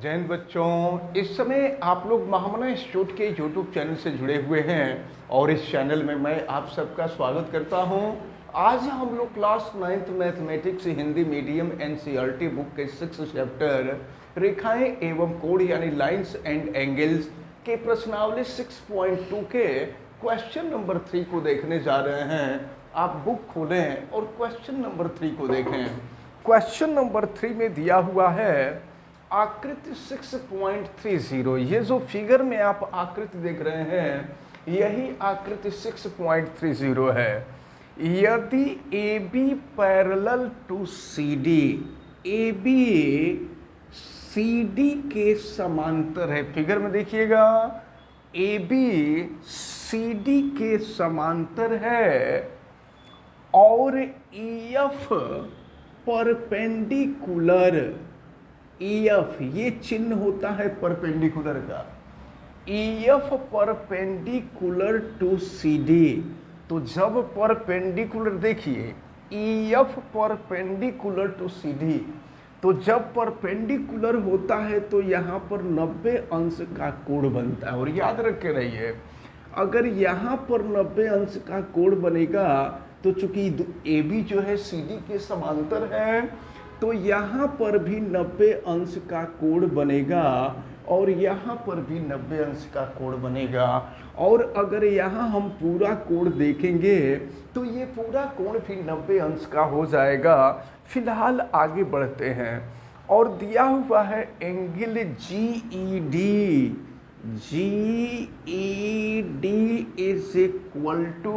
जैन बच्चों, इस समय आप लोग महामना इंस्टीट्यूट के यूट्यूब चैनल से जुड़े हुए हैं और इस चैनल में मैं आप सबका स्वागत करता हूं। आज हम लोग class 9th mathematics Hindi medium NCERT book के 6 चैप्टर रेखाएं एवं कोण यानी लाइंस एंड एंगल्स के प्रश्नावली 6.2 के क्वेश्चन नंबर 3 को देखने जा रहे हैं। आप बुक खोलें और क्वेश्चन नंबर 3 को देखें। क्वेश्चन नंबर 3 में दिया हुआ है आकृति 6.30। ये जो फिगर में आप आकृति देख रहे हैं यही आकृति 6.30 है। यदि AB parallel to CD, AB CD के समांतर है। फिगर में देखिएगा AB CD के समांतर है और EF परपेंडिकुलर, EF ये चिन्ह होता है परपेंडिकुलर का, EF परपेंडिकुलर टू CD। तो जब परपेंडिकुलर देखिए EF परपेंडिकुलर टू CD, तो जब परपेंडिकुलर होता है तो यहाँ पर 90 अंश का कोण बनता है। और याद रखे रहिए, अगर यहाँ पर 90 अंश का कोण बनेगा तो चूंकि AB जो है CD के समांतर है तो यहाँ पर भी 90 अंश का कोण बनेगा और यहाँ पर भी 90 अंश का कोण बनेगा। और अगर यहाँ हम पूरा कोण देखेंगे तो ये पूरा कोण भी 90 अंश का हो जाएगा। फिलहाल आगे बढ़ते हैं और दिया हुआ है angle GED। GED is equal to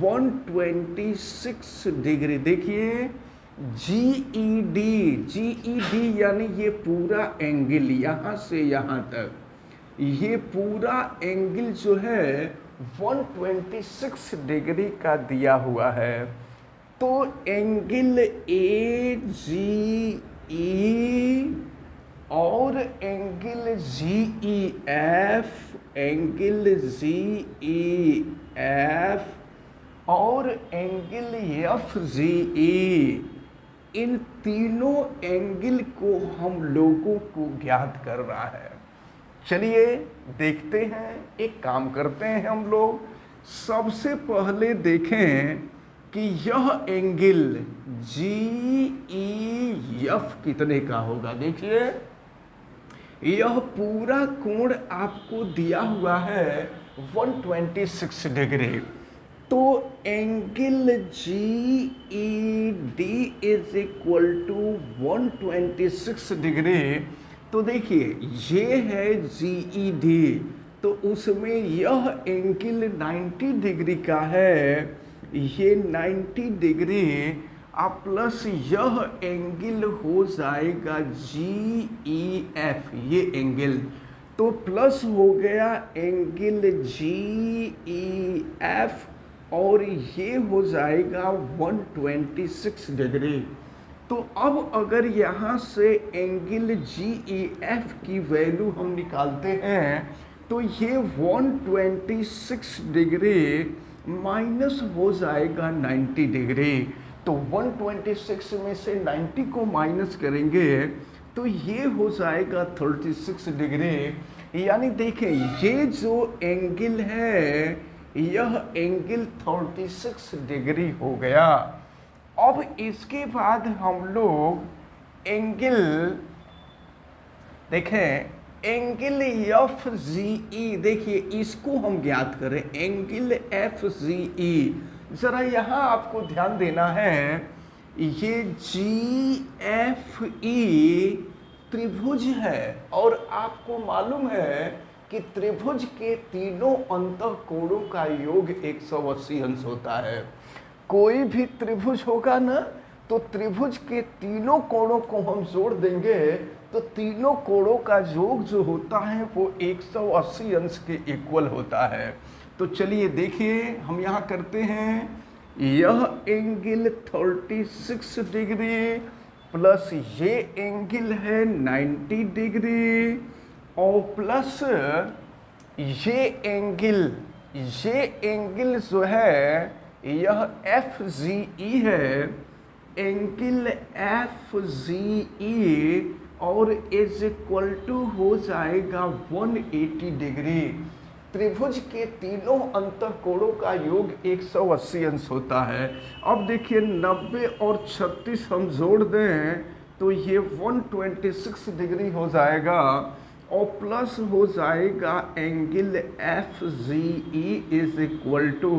126 degree. देखिए GED यानी ये पूरा एंगल यहाँ से यहाँ तक, ये पूरा एंगल जो है 126 डिग्री का दिया हुआ है। तो एंगल AGE और एंगल GEF, एंगल GEF और एंगल FGE, इन तीनों एंगल को हम लोगों को ज्ञात कर रहा है। चलिए देखते हैं, एक काम करते हैं हम लोग। सबसे पहले देखें कि यह एंगल GEF कितने का होगा। देखिए यह पूरा कोण आपको दिया हुआ है 126 डिग्री। तो angle GED is equal to 126 degree. तो देखिए ये है GED, तो उसमें यह एंगल 90 डिग्री का है, ये 90 डिग्री अब प्लस यह एंगल हो जाएगा GEF, ये एंगल तो प्लस हो गया एंगल GEF और ये हो जाएगा 126 डिग्री। तो अब अगर यहाँ से एंगल GEF की वैल्यू हम निकालते हैं तो ये 126 डिग्री माइनस हो जाएगा 90 डिग्री। तो 126 में से 90 को माइनस करेंगे तो ये हो जाएगा 36 डिग्री। यानी देखें ये जो एंगल है यह एंगल 36 डिग्री हो गया। अब इसके बाद हम लोग एंगल देखें, एंगल FGE, देखिए इसको हम ज्ञात करें। एंगल FGE जरा यहाँ आपको ध्यान देना है, ये GFE त्रिभुज है और आपको मालूम है कि त्रिभुज के तीनों अंतःकोणों का योग 180 अंश होता है। कोई भी त्रिभुज होगा ना तो त्रिभुज के तीनों कोणों को हम जोड़ देंगे तो तीनों कोणों का योग जो होता है वो 180 अंश के इक्वल होता है। तो चलिए देखिए हम यहाँ करते हैं, यह एंगल 36 डिग्री प्लस ये एंगल है 90 डिग्री और प्लस ये एंगल जो है यह FGE है। एंगल FGE और इज इक्वल टू हो जाएगा 180 डिग्री। त्रिभुज के तीनों अंतःकोणों का योग 180 अंश होता है। अब देखिए 90 और 36 हम जोड़ दें तो ये 126 डिग्री हो जाएगा और प्लस हो जाएगा angle F G E is equal to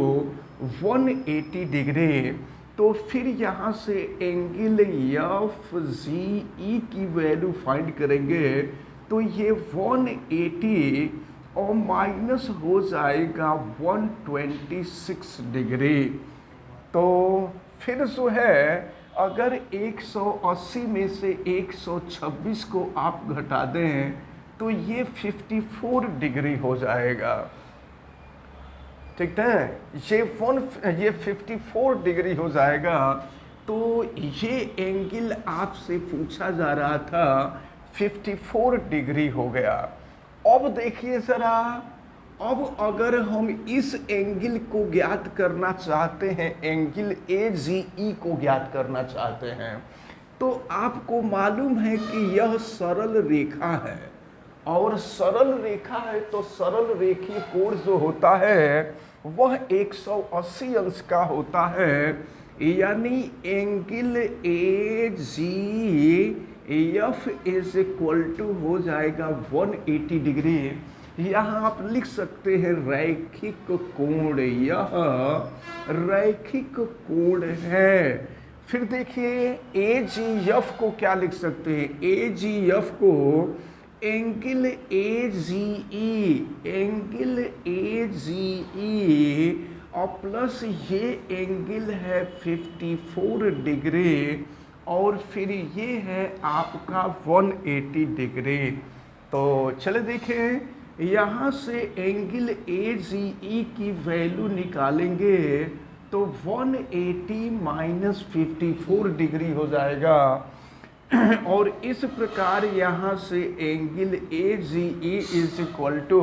180 degree. तो फिर यहाँ से एंगल एफ जी ई की वैल्यू फाइंड करेंगे तो ये 180 और माइनस हो जाएगा 126 डिग्री। तो फिर जो है अगर 180 में से 126 को आप घटा दें तो ये 54 डिग्री हो जाएगा। ठीक है, ये 54 डिग्री हो जाएगा। तो ये एंगल आपसे पूछा जा रहा था 54 डिग्री हो गया। अब देखिए ज़रा, अब अगर हम इस एंगल को ज्ञात करना चाहते हैं, एंगल ए जी ई को ज्ञात करना चाहते हैं, तो आपको मालूम है कि यह सरल रेखा है और सरल रेखा है तो सरल रेखीय कोण जो होता है वह 180 अंश का होता है। यानी angle A G F is equal to हो जाएगा 180 डिग्री। यहाँ आप लिख सकते हैं रैखिक कोण, यह रैखिक कोण है। फिर देखिए ए जी एफ को क्या लिख सकते हैं, ए जी एफ को angle A G E, angle A G E और प्लस ये एंगल है 54 डिग्री और फिर ये है आपका 180 डिग्री। तो चले देखें, यहाँ से एंगल ए जी ई की वैल्यू निकालेंगे तो 180 माइनस 54 डिग्री हो जाएगा और इस प्रकार यहाँ से angle A G E is equal to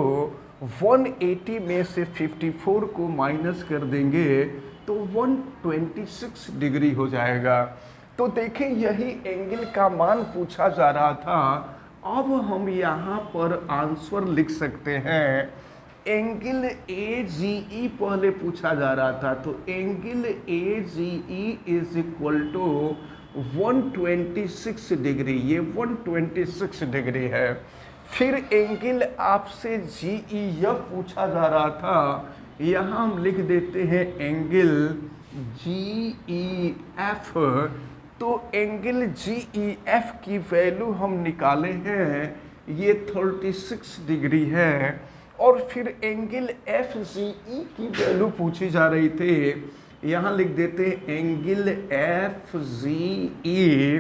180 में से 54 को माइनस कर देंगे तो 126 डिग्री हो जाएगा। तो देखें यही एंगल का मान पूछा जा रहा था। अब हम यहाँ पर आंसर लिख सकते हैं। एंगल ए जी ई पहले पूछा जा रहा था तो angle A G E is equal to 126 degree, ये 126 डिग्री है। फिर एंगल आपसे जी ई एफ पूछा जा रहा था, यहाँ हम लिख देते हैं एंगल जी ई एफ। तो एंगल जी ई एफ की वैल्यू हम निकाले हैं, ये 36 डिग्री है। और फिर एंगल एफ जी ई की वैल्यू पूछी जा रही थी, यहाँ लिख देते हैं एंगल एफ जी ई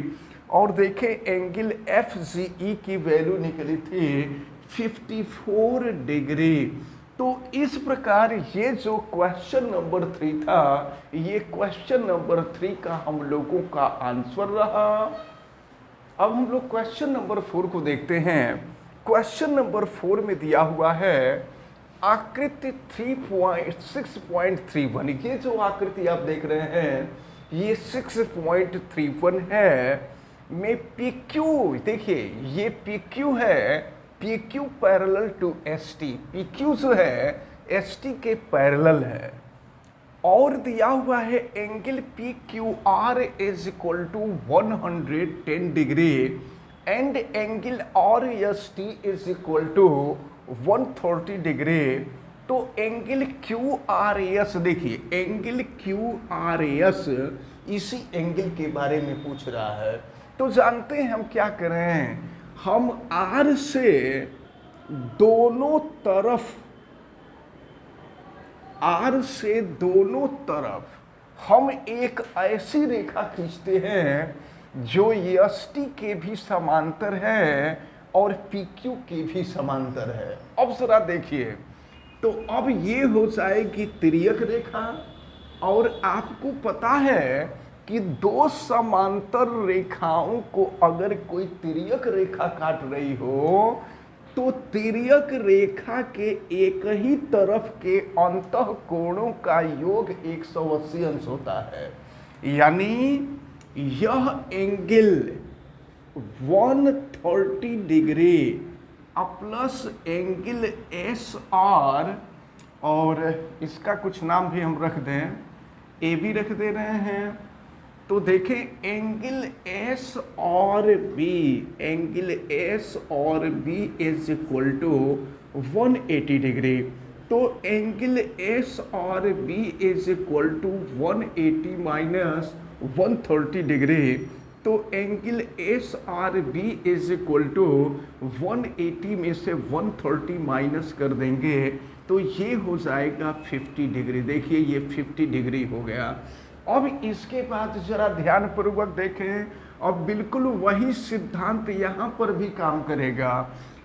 और देखें एंगल एफ जी ई की वैल्यू निकली थी 54 डिग्री। तो इस प्रकार ये जो क्वेश्चन नंबर 3 था, ये क्वेश्चन नंबर 3 का हम लोगों का आंसर रहा। अब हम लोग क्वेश्चन नंबर 4 को देखते हैं। क्वेश्चन नंबर 4 में दिया हुआ है आकृति 6.31। ये जो आकृति आप देख रहे हैं ये 6.31 है में PQ, देखिए ये PQ है, PQ parallel to ST। PQ जो है ST के पैरेलल है और दिया हुआ है angle PQR is equal to 110 degree and angle RST is equal to 130 degree. तो एंगल QRS, देखिए एंगल QRS इसी एंगल के बारे में पूछ रहा है। तो जानते हैं हम क्या करें, हम R से दोनों तरफ हम एक ऐसी रेखा खींचते हैं जो ST के भी समांतर है और PQ के भी समांतर है। अब जरा देखिए, तो अब ये हो जाएगी तिर्यक रेखा और आपको पता है कि दो समांतर रेखाओं को अगर कोई तिर्यक रेखा काट रही हो तो तिर्यक रेखा के एक ही तरफ के अंतःकोणों का योग 180 अंश होता है। यानी यह angle 30 degree plus angle S are, और इसका कुछ नाम भी हम रख दें, ए बी रख दे रहे हैं। तो देखें एंगल एस और बी, एंगल एस और B is equal to 180 degree. तो एंगल एस और B is equal to 180 minus 130 degree. तो angle S R B is equal to 180 में से 130 माइनस कर देंगे तो ये हो जाएगा 50 डिग्री। देखिए ये 50 डिग्री हो गया। अब इसके बाद जरा ध्यानपूर्वक देखें, अब बिल्कुल वही सिद्धांत यहाँ पर भी काम करेगा।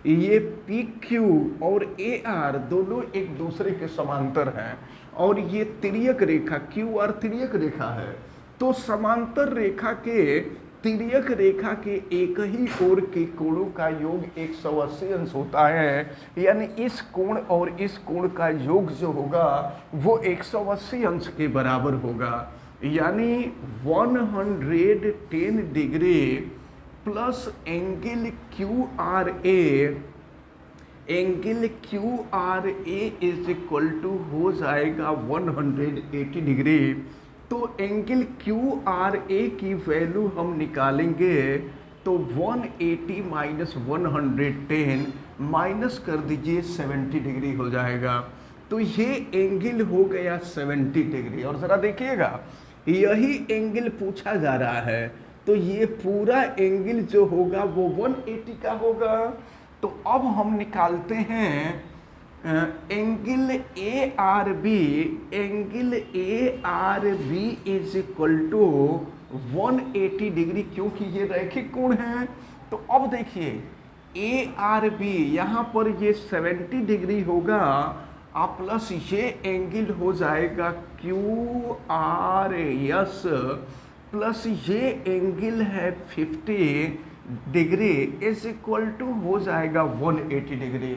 ये पी क्यू और ए आर दोनों एक दूसरे के समांतर हैं, और ये तिर्यक रेखा क्यू आर तिर्यक रेखा है। तो समांतर रेखा के तिर्यक रेखा के एक ही ओर के कोणों का योग 180 अंश होता है, यानी इस कोण और इस कोण का योग जो होगा वो 180 अंश के बराबर होगा। यानी 110 degree plus angle Q R A, angle Q R A is equal to हो जाएगा 180 डिग्री। तो एंगल क्यू आर ए की वैल्यू हम निकालेंगे तो 180 माइनस 110 माइनस कर दीजिए 70 डिग्री हो जाएगा। तो ये एंगल हो गया 70 डिग्री। और ज़रा देखिएगा यही एंगल पूछा जा रहा है, तो ये पूरा एंगल जो होगा वो 180 का होगा। तो अब हम निकालते हैं angle A R B, angle A R B is equal to 180 degree, क्योंकि ये रैखिक कोण है। तो अब देखिए ए आर बी यहाँ पर ये 70 डिग्री होगा, प्लस ये एंगल हो जाएगा क्यू आर एस, प्लस ये एंगल है 50 डिग्री इज इक्वल टू हो जाएगा 180 डिग्री।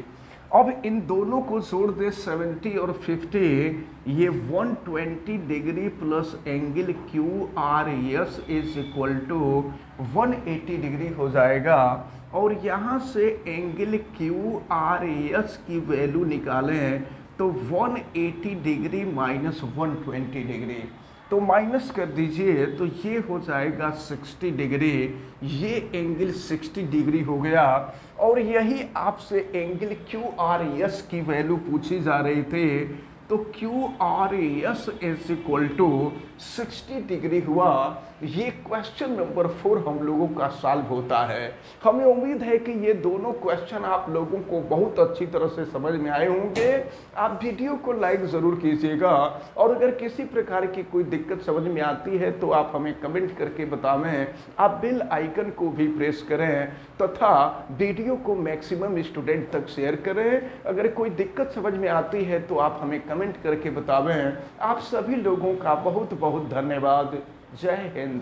अब इन दोनों को जोड़ दे 70 और 50, ये 120 degree plus angle Q R S is equal to 180 degree हो जाएगा। और यहाँ से एंगल क्यू आर एस की वैल्यू निकालें तो 180 डिग्री माइनस 120 डिग्री, तो माइनस कर दीजिए तो ये हो जाएगा 60 डिग्री। ये एंगल 60 डिग्री हो गया। और यही आपसे एंगल क्यू आर एस की वैल्यू पूछी जा रही थी, तो Q R S is equal to 60 degree हुआ। ये क्वेश्चन नंबर 4 हम लोगों का सॉल्व होता है। हमें उम्मीद है कि ये दोनों क्वेश्चन आप लोगों को बहुत अच्छी तरह से समझ में आए होंगे। आप वीडियो को लाइक ज़रूर कीजिएगा, और अगर किसी प्रकार की कोई दिक्कत समझ में आती है तो आप हमें कमेंट करके बतावें। आप बेल आइकन को भी प्रेस करें तथा वीडियो को मैक्सिमम स्टूडेंट तक शेयर करें। अगर कोई दिक्कत समझ में आती है तो आप हमें कमेंट करके बतावें। आप सभी लोगों का बहुत बहुत धन्यवाद। जय हिंद।